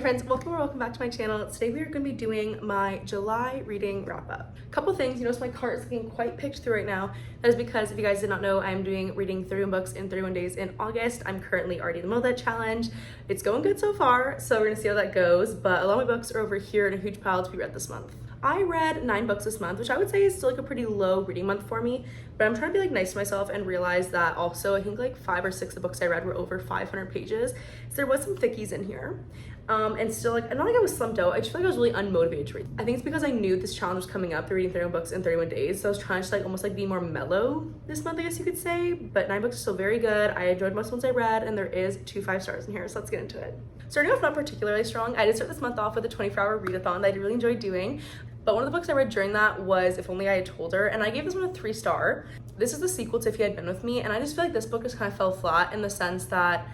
Hi friends, welcome back to my channel. Today we are going to be doing my July reading wrap up. Couple things, you notice my cart is looking quite picked through right now. That is because if you guys did not know, I'm doing reading 31 books in 31 days in August. I'm currently already in the middle of that challenge. It's going good so far, so we're gonna see how that goes, but a lot of my books are over here in a huge pile to be read this month. I read 9 books this month, which I would say is still like a pretty low reading month for me, but I'm trying to be like nice to myself and realize that also I think like 5 or 6 of the books I read were over 500 pages. So there was some thickies in here. And still like, not like I was slumped out, I just feel like I was really unmotivated to read. I think it's because I knew this challenge was coming up, the reading 31 books in 31 days. So I was trying to like almost like be more mellow this month, I guess you could say, but 9 books are still very good. I enjoyed most ones I read, and there is 2 5-stars in here, so let's get into it. Starting off not particularly strong, I did start this month off with a 24-hour readathon that I really enjoyed doing. But one of the books I read during that was If Only I Had Told Her, and I gave this one a 3-star. This is the sequel to If You Had Been With Me, and I just feel like this book just kind of fell flat in the sense that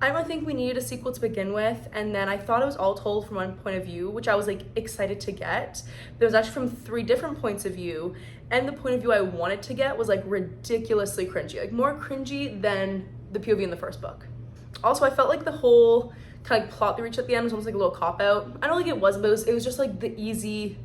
I don't think we needed a sequel to begin with, and then I thought it was all told from one point of view, which I was like excited to get. There was actually from 3 different points of view, and the point of view I wanted to get was like ridiculously cringy, like more cringy than the POV in the first book. Also, I felt like the whole kind of like plot they reached at the end was almost like a little cop-out. I don't think it was, but it was just like the easy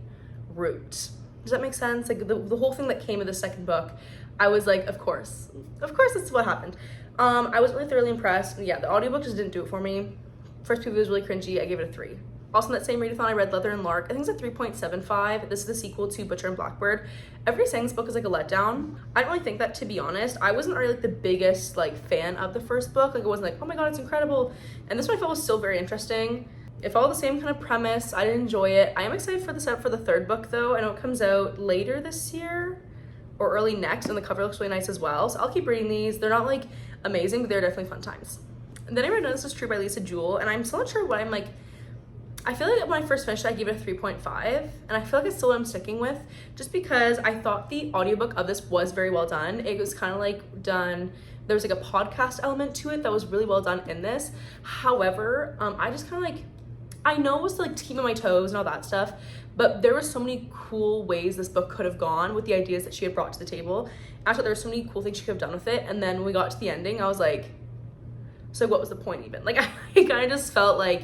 route. Does that make sense? Like the whole thing that came of the second book, I was like, of course that's what happened. I was really thoroughly impressed. Yeah, the audiobook just didn't do it for me. First POV was really cringy. I gave it a 3. Also in that same readathon, I read Leather and Lark. I think it's a 3.75. This is the sequel to Butcher and Blackbird. Everybody saying this book is like a letdown. I don't really think that, to be honest. I wasn't really like the biggest like fan of the first book. Like it wasn't like, oh my god, it's incredible. And this one I felt was still very interesting. It followed the same kind of premise. I did enjoy it. I am excited for the setup for the 3rd book though. I know it comes out later this year or early next, and the cover looks really nice as well. So I'll keep reading these. They're not like amazing, but they're definitely fun times. And then I read None of This Is True by Lisa Jewell, and I'm still not sure what I'm like. I feel like when I first finished it, I gave it a 3.5, and I feel like it's still what I'm sticking with, just because I thought the audiobook of this was very well done. It was kind of like done, there was like a podcast element to it that was really well done in this. However, I just kind of like, I know it was like to keep on my toes and all that stuff, but there were so many cool ways this book could have gone with the ideas that she had brought to the table. I thought there were so many cool things she could have done with it, and then when we got to the ending, I was like, so what was the point even? Like, I kind of just felt like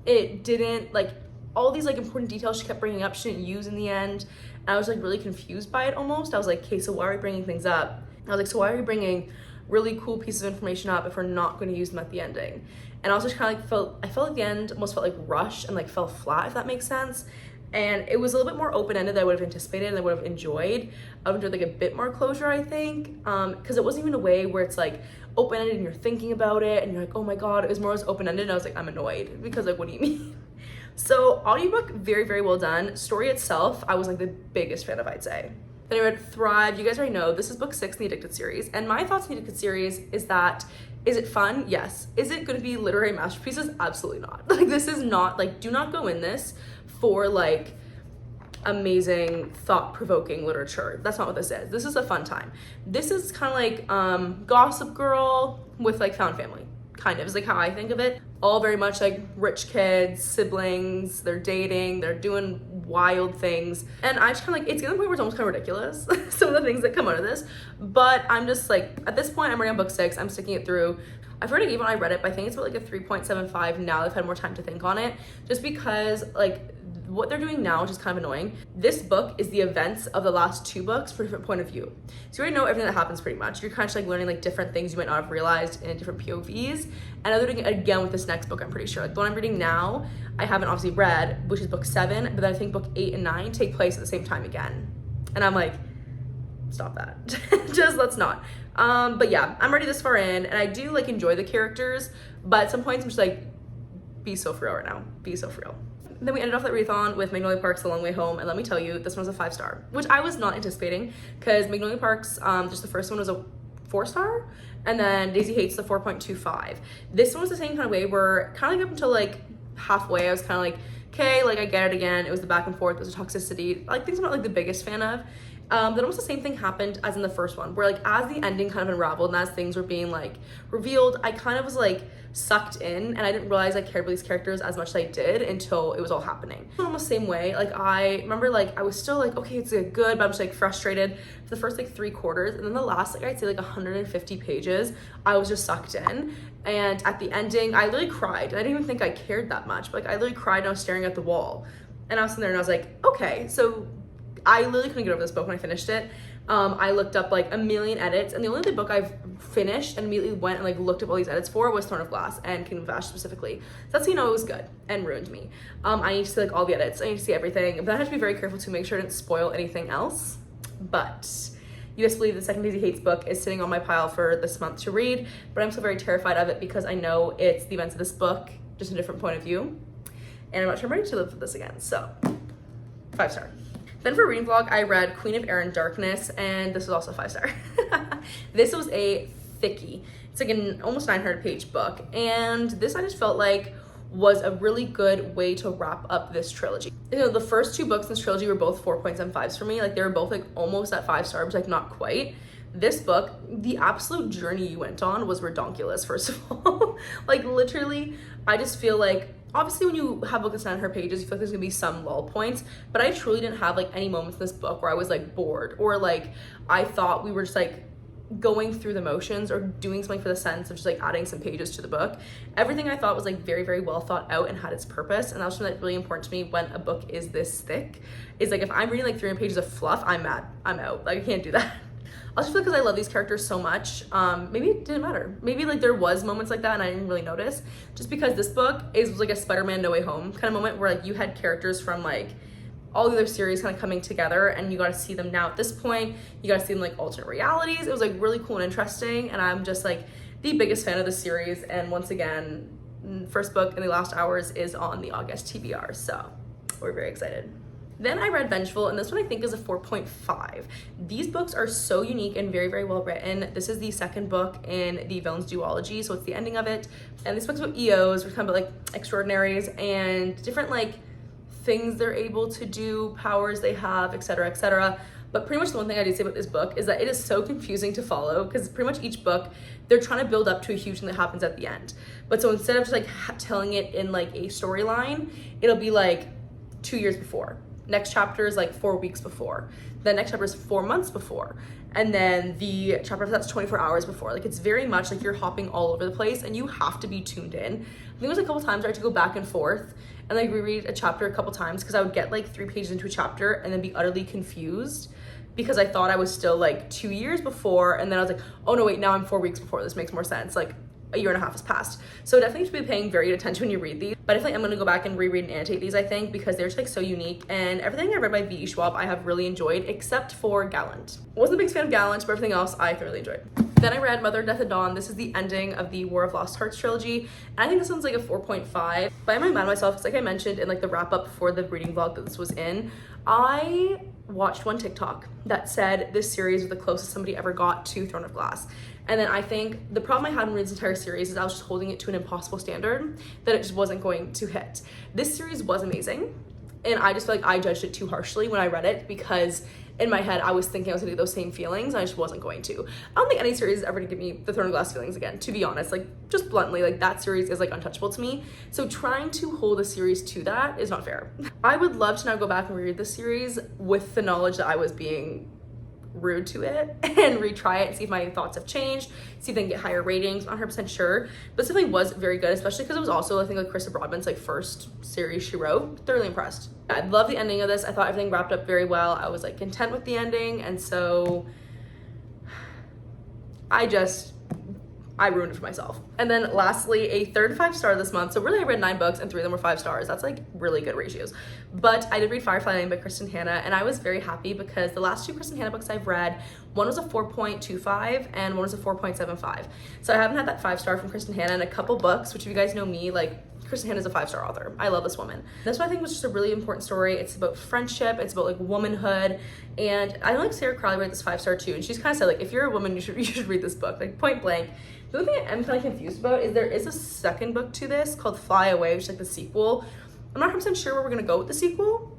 it didn't, like, all these like important details she kept bringing up she didn't use in the end, and I was like really confused by it almost. I was like, okay, so why are we bringing things up? I was like, so why are we bringing really cool pieces of information up if we're not going to use them at the ending? And I also just kind of like I felt like the end almost felt like rushed and like fell flat, if that makes sense. And it was a little bit more open-ended than I would have anticipated and I would have enjoyed. I would have enjoyed like a bit more closure, I think, because it wasn't even a way where it's like open-ended and you're thinking about it and you're like, oh my god. It was more as open-ended, and I was like, I'm annoyed because like, what do you mean? So audiobook, very, very well done. Story itself, I was like the biggest fan of, I'd say. Then I read Thrive. You guys already know this is book 6 in the Addicted series, and my thoughts on the Addicted series is that, is it fun? Yes. Is it going to be literary masterpieces? Absolutely not. Like, this is not, like, do not go in this for like amazing thought-provoking literature. That's not what this is. This is a fun time. This is kind of like Gossip Girl with like found family, kind of is like how I think of it. All very much like rich kids, siblings, they're dating, they're doing wild things, and I just kind of like, it's getting to the point where it's almost kind of ridiculous some of the things that come out of this, but I'm just like, at this point I'm reading on book 6, I'm sticking it through. I've already given when I read it, but I think it's about like a 3.75 now that I've had more time to think on it, just because like what they're doing now, which is kind of annoying. This book is the events of the last 2 books from a different point of view. So you already know everything that happens pretty much. You're kind of like learning like different things you might not have realized in different POVs. And they're doing it again with this next book, I'm pretty sure. Like the one I'm reading now, I haven't obviously read, which is book 7, but then I think book 8 and 9 take place at the same time again. And I'm like, stop that. Just let's not. But yeah, I'm already this far in, and I do like enjoy the characters, but at some points I'm just like, be so for real right now. Be so for real. Then we ended off that readathon with Magnolia Park's The Long Way Home, and let me tell you, this one was a 5-star, which I was not anticipating, because Magnolia Park's, just the first one was a 4-star, and then Daisy Hates the 4.25. This one was the same kind of way where kind of like up until like halfway, I was kind of like, okay, like I get it again. It was the back and forth, it was the toxicity, like things I'm not like the biggest fan of. Then almost the same thing happened as in the first one, where like as the ending kind of unraveled and as things were being like revealed, I kind of was like sucked in, and I didn't realize I cared about these characters as much as I did until it was all happening. Almost the same way, like I remember like I was still like, okay, it's good, but I'm just like frustrated for the first like 3/4, and then the last like I'd say like 150 pages, I was just sucked in. And at the ending, I literally cried. I didn't even think I cared that much, but like I literally cried and I was staring at the wall. And I was sitting there and I was like, okay, so I literally couldn't get over this book when I finished it. I looked up like a million edits, and the only other book I've finished and immediately went and like looked up all these edits for was Throne of Glass and Kingdom of Ash specifically. So that's how you know it was good and ruined me. I need to see like all the edits. I need to see everything, but I have to be very careful to make sure I didn't spoil anything else. But you best believe the second Daisy Hates book is sitting on my pile for this month to read, but I'm still very terrified of it because I know it's the events of this book, just a different point of view. And I'm not sure I'm ready to live with this again, so 5-star. Then for reading vlog, I read Queen of Air and Darkness, and this was also 5-star. This was a thickie. It's like an almost 900 page book, and this I just felt like was a really good way to wrap up this trilogy. You know, the first 2 books in this trilogy were both 4.75s for me. Like they were both like almost at 5 stars, like not quite. This book, the absolute journey you went on was redonkulous, first of all. Like literally, I just feel like, obviously when you have a book that's 900 pages, you feel like there's gonna be some lull points, but I truly didn't have like any moments in this book where I was like bored or like I thought we were just like going through the motions or doing something for the sense of just like adding some pages to the book. Everything I thought was like very, very well thought out and had its purpose, and that was something that's really important to me when a book is this thick. Is like if I'm reading like 300 pages of fluff, I'm mad, I'm out. Like I can't do that. I just feel because I love these characters so much, maybe it didn't matter. Maybe like there was moments like that and I didn't really notice, just because this book was like a Spider-Man No Way Home kind of moment where like you had characters from like all the other series kind of coming together, and you got to see them now at this point. You got to see them like alternate realities. It was like really cool and interesting, and I'm just like the biggest fan of the series. And once again, first book in the last hours is on the August TBR, so we're very excited. Then I read Vengeful, and this one I think is a 4.5. These books are so unique and very, very well written. This is the second book in the Villains duology, so it's the ending of it. And this book's about EOs, which kind of like extraordinaries and different like things they're able to do, powers they have, etc., etc. But pretty much the one thing I did say about this book is that it is so confusing to follow, because pretty much each book, they're trying to build up to a huge thing that happens at the end. But so instead of just like telling it in like a storyline, it'll be like 2 years before. Next chapter is like 4 weeks before. The next chapter is 4 months before. And then the chapter after that's 24 hours before. Like it's very much like you're hopping all over the place and you have to be tuned in. I think it was a couple times where I had to go back and forth and like reread a chapter a couple times, because I would get like 3 pages into a chapter and then be utterly confused because I thought I was still like 2 years before, and then I was like, oh no wait, now I'm 4 weeks before. This makes more sense. Like a year and a half has passed. So definitely should be paying very good attention when you read these. But definitely I'm gonna go back and reread and annotate these, I think, because they're just like so unique, and everything I read by V.E. Schwab I have really enjoyed, except for Gallant. Wasn't the biggest fan of Gallant, but everything else I thoroughly enjoyed. Then I read Mother, Death, and Dawn. This is the ending of the War of Lost Hearts trilogy, and I think this one's like a 4.5. But I'm really mad at myself because, like I mentioned in like the wrap up for the reading vlog that this was in, I watched one TikTok that said this series was the closest somebody ever got to Throne of Glass. And then I think the problem I had when reading this entire series is I was just holding it to an impossible standard that it just wasn't going to hit. This series was amazing, and I just feel like I judged it too harshly when I read it, because in my head I was thinking I was gonna get those same feelings, and I just wasn't going to. I don't think any series is ever gonna give me the Throne of Glass feelings again, to be honest. Like, just bluntly, like that series is like untouchable to me. So trying to hold a series to that is not fair. I would love to now go back and reread this series with the knowledge that I was being rude to it, and retry it and see if my thoughts have changed, see if they can get higher ratings. I'm not 100% sure, but this definitely was very good, especially because it was also, I think, like Krista Broadbent's like first series she wrote. Thoroughly impressed. I love the ending of this. I thought everything wrapped up very well. I was like content with the ending, and so I ruined it for myself. And then lastly, a third 5-star this month. So really I read 9 books and 3 of them were 5 stars. That's like really good ratios. But I did read Firefly Name by Kristen Hanna, and I was very happy because the last 2 Kristen Hanna books I've read, one was a 4.25 and one was a 4.75. So I haven't had that 5-star from Kristen Hanna in a couple books, which if you guys know me, like Kristen Hanna is a 5-star author. I love this woman. This one I think was just a really important story. It's about friendship, it's about like womanhood, and I know like Sarah Crowley read this 5-star too, and she's kind of said like, if you're a woman, you should read this book, like point blank. The only thing I'm kind of confused about is there is a second book to this called Fly Away, which is like the sequel. I'm not 100% sure where we're gonna go with the sequel.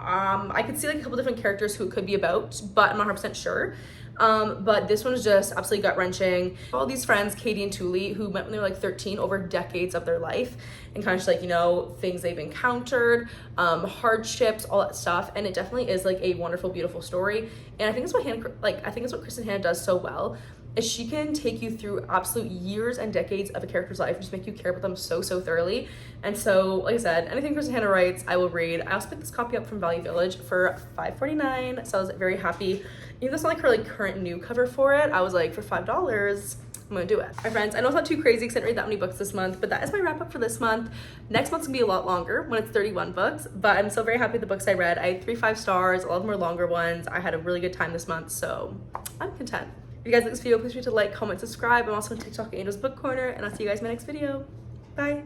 I could see like a couple different characters who it could be about, but I'm not 100% sure. But this one was just absolutely gut-wrenching. All these friends, Katie and Tuli, who met when they were like 13, over decades of their life, and kind of just like, you know, things they've encountered, hardships, all that stuff. And it definitely is like a wonderful, beautiful story. And I think it's what Kristen Hanna does so well, is she can take you through absolute years and decades of a character's life and just make you care about them so thoroughly. And so, like I said, anything Kristen Hanna writes, I will read. I also picked this copy up from Value Village for $5.49, so I was very happy. Even though it's not like her like current new cover for it, I was like, for $5, I'm gonna do it. All right, friends, I know it's not too crazy because I didn't read that many books this month, but that is my wrap up for this month. Next month's gonna be a lot longer when it's 31 books, but I'm still very happy with the books I read. I had 3 5-stars, a lot of them were longer ones. I had a really good time this month, so I'm content. If you guys like this video, please be sure to like, comment, subscribe. I'm also on TikTok at Angel's Book Corner, and I'll see you guys in my next video. Bye.